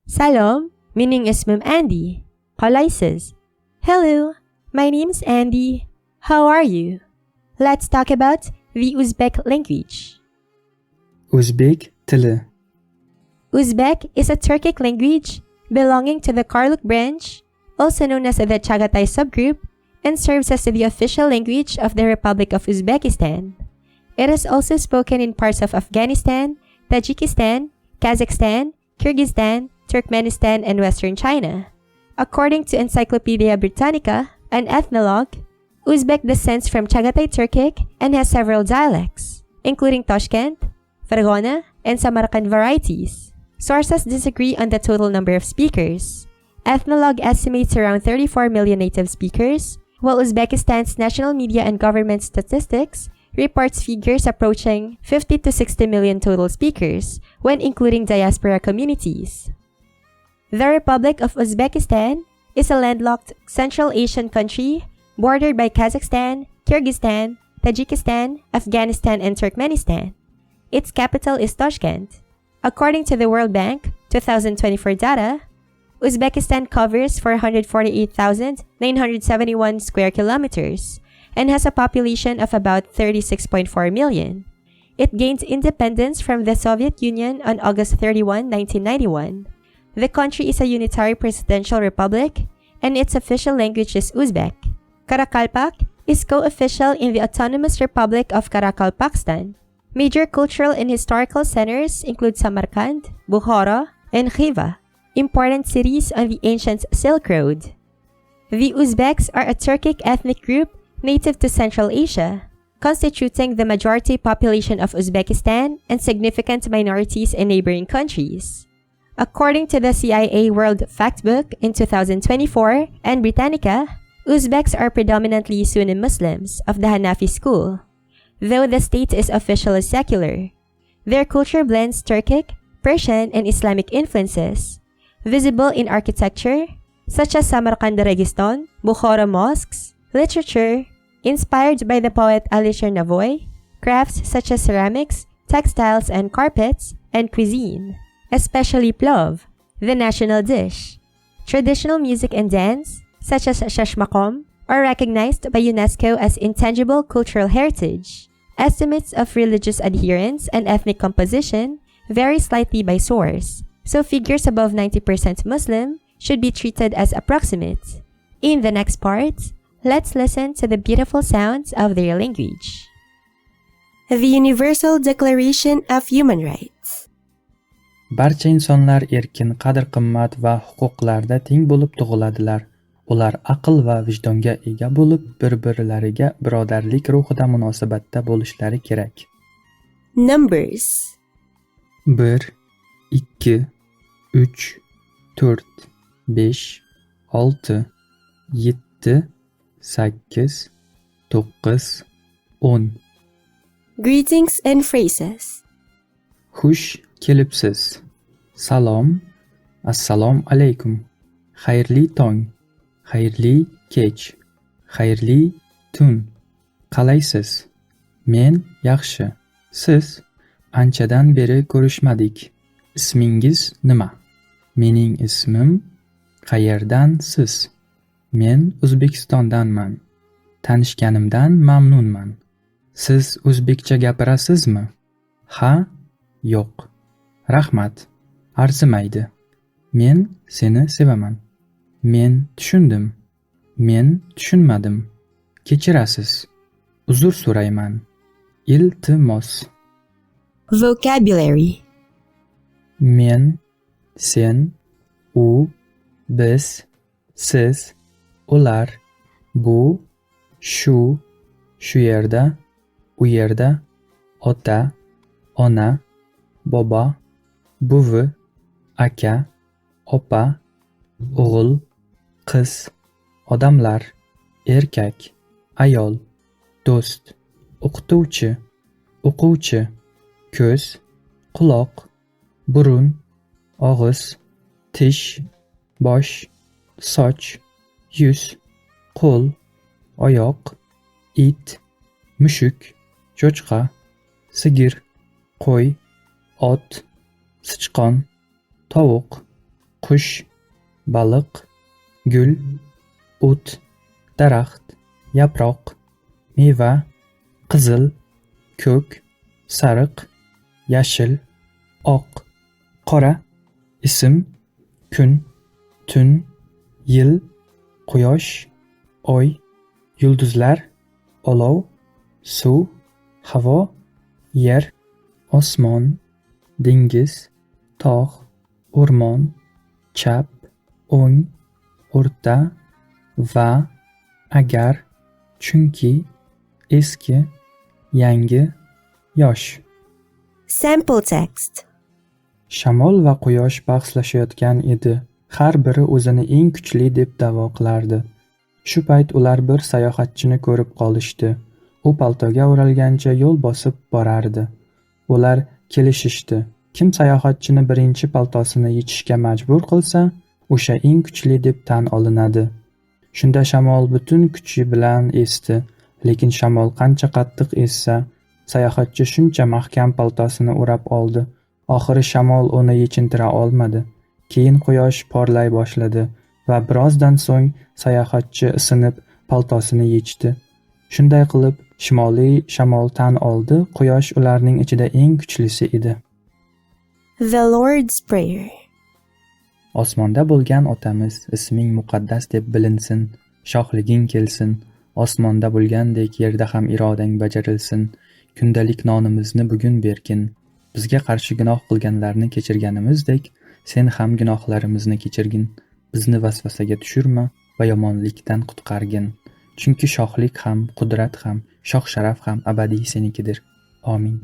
Salom, meaning ismim Andy. Kolaises. Hello, my name's Andy. How are you? Let's talk about the Uzbek language. O'zbek tili. Uzbek is a Turkic language belonging to the Karluk branch, also known as the Chagatai subgroup, and serves as the official language of the Republic of Uzbekistan. It is also spoken in parts of Afghanistan, Tajikistan, Kazakhstan, Kyrgyzstan, Turkmenistan, and Western China. According to Encyclopedia Britannica, an ethnologue, Uzbek descends from Chagatai Turkic and has several dialects, including Toshkent, Fargona, and Samarkand varieties. Sources disagree on the total number of speakers. Ethnologue estimates around 34 million native speakers, while Uzbekistan's national media and government statistics reports figures approaching 50 to 60 million total speakers, when including diaspora communities. The Republic of Uzbekistan is a landlocked Central Asian country bordered by Kazakhstan, Kyrgyzstan, Tajikistan, Afghanistan, and Turkmenistan. Its capital is Toshkent. According to the World Bank 2024 data, Uzbekistan covers 448,971 square kilometers and has a population of about 36.4 million. It gained independence from the Soviet Union on August 31, 1991. The country is a unitary presidential republic, and its official language is Uzbek. Karakalpak is co-official in the Autonomous Republic of Karakalpakstan. Major cultural and historical centers include Samarkand, Bukhara, and Khiva, important cities on the ancient Silk Road. The Uzbeks are a Turkic ethnic group native to Central Asia, constituting the majority population of Uzbekistan and significant minorities in neighboring countries. According to the CIA World Factbook in 2024 and Britannica, Uzbeks are predominantly Sunni Muslims of the Hanafi school, though the state is officially secular. Their culture blends Turkic, Persian, and Islamic influences, visible in architecture, such as Samarkand Registan, Bukhara mosques, literature, inspired by the poet Alisher Navoy, crafts such as ceramics, textiles, and carpets, and cuisine, especially plov, the national dish. Traditional music and dance, such as shashmakom, are recognized by UNESCO as intangible cultural heritage. Estimates of religious adherence and ethnic composition vary slightly by source, so figures above 90% Muslim should be treated as approximate. In the next part, let's listen to the beautiful sounds of their language. The Universal Declaration of Human Rights. Barcha insonlar erkin, qadr-qimmat va huquqlarda teng bo'lib tug'iladilar. Ular aql va vijdonga ega bo'lib, bir-birlariga birodarlik ruhida munosabatda bo'lishlari kerak. Numbers 1, 2, 3, 4, 5, 6, 7, 8, 9, 10. Greetings and phrases. Xush kelibsiz. Salom, assalomu alaykum. Xayrli tong, xayrli kech, xayrli tun. Qalaysiz? Men yaxshi. Siz? Anchadan beri ko'rishmadik. Ismingiz nima? Mening ismim. Qayerdansiz? Men O'zbekistondanman. Tanishganimdan mamnunman. Siz o'zbekcha gapirasizmi? Ha? Yo'q. Rahmat. Arzimaydi. Men seni sevaman. Men tushundim. Men tushunmadim. Kechirasiz. Uzr so'rayman. Iltimos. Vocabulary. Men, sen, u, biz, siz, ular, bu, shu, shu yerda, u yerda, ota, ona, bobo, buvi, aka, opa, o'g'il, qiz, odamlar, erkak, ayol, do'st, o'qituvchi, o'quvchi, ko'z, quloq, burun, og'iz, tish, bosh, soch, yuz, qo'l, oyoq, it, mushuk, cho'chqa, sigir, qo'y, ot, sichqon, tovuq, qush, baliq, gul, o't, daraxt, yaproq, meva, qizil, ko'k, sariq, yashil, oq, qora, ism, kun, tun, yil, quyosh, oy, yulduzlar, olov, suv, havo, yer, osmon, dengiz, tog', o'rmon, chap, o'ng, o'rta va agar, chunki, eski, yangi, yosh. Sample text. Shamol va quyosh bahslashayotgan edi. Har biri o'zini eng kuchli deb da'vo qilardi. Shu payt ular bir sayohatchini ko'rib qolishdi. U paltoga o'ralgancha yo'l bosib borardi. Ular kelishishdi. Kim sayohatchini birinchi paltosini yechishga majbur qilsa, o'sha eng kuchli deb tan olinadi. Shunda shamol butun kuchi bilan esdi, lekin shamol qancha qattiq essa, sayohatchi shuncha mahkam paltosini o'rab oldi. Oxiri shamol uni yechintira olmadi. Keyin quyosh porlay boshladi va birozdan so'ng sayohatchi isinib paltosini yechdi. Shunday qilib, shimoliy shamol tan oldi, quyosh ularning ichida eng kuchlisi edi. The Lord's Prayer. Osmonda bo'lgan otamiz, isming muqaddas deb bilinsin, shohliging kelsin, osmonda bo'lgandek yerda ham irodang bajarilsin. Kundalik nonimizni bugun bergin. Bizga qarshi gunoh qilganlarni kechirganimizdek, sen ham gunohlarimizni kechirgin. Bizni vasvasaga tushirma va yomonlikdan qutqargin. Chunki shohlik ham, qudrat ham, shoh sharaf ham abadiy senikidir. Amin.